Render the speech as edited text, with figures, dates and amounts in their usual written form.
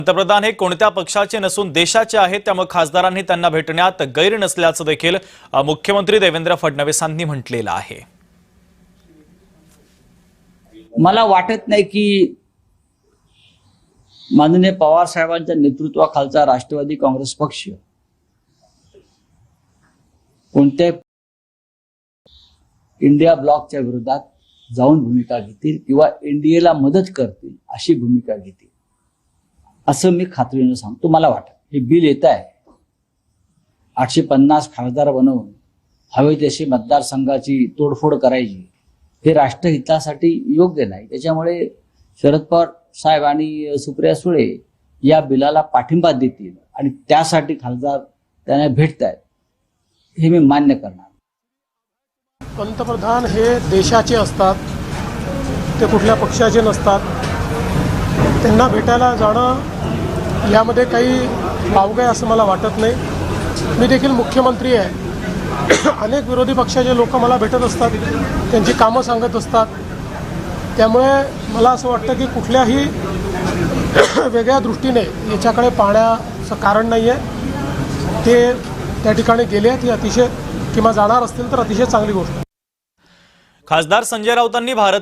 पंतप्रधान हे कोणत्या पक्षाचे नसून देशाचे आहेत, त्यामुळे खासदारांनी त्यांना भेटण्यात गैर नसल्याचं देखील मुख्यमंत्री देवेंद्र फडणवीसांनी म्हटलेलं आहे। मला वाटत नाही की माननीय पवार साहेबांच्या नेतृत्वाखालचा राष्ट्रवादी काँग्रेस पक्ष कोणत्या इंडिया ब्लॉकच्या विरोधात जाऊन भूमिका घेतील किंवा एनडीएला मदत करतील अशी भूमिका घेतील असं मी खात्रीने सांगतो। मला वाटतं हे बिल येत आहे 850 खासदार बनवून हवे तशी मतदारसंघाची तोडफोड करायची, हे राष्ट्रहितासाठी योग्य नाही। त्याच्यामुळे शरद पवार साहेब आणि सुप्रिया सुळे या बिलाला पाठिंबा देतील आणि त्यासाठी खासदार त्यांना भेटतायत हे मी मान्य करणार। पंतप्रधान हे देशाचे असतात, ते कुठल्या पक्षाचे नसतात। त्यांना भेटायला जाणं यामध्ये काही वावगं आहे असं मला वाटत नाही। मी देखील मुख्यमंत्री आहे, अनेक विरोधी पक्षाचे लोक मला भेटत असतात, त्यांची कामं सांगत असतात। त्यामुळे मला असं वाटतं की कुठल्याही वेगळ्या दृष्टीने याच्याकडे पाहण्याचं कारण नाही आहे। ते त्या ठिकाणी गेले आहेत, ही अतिशय किंवा जाणार असतील तर अतिशय चांगली गोष्ट। खासदार संजय राऊतांनी भारतीय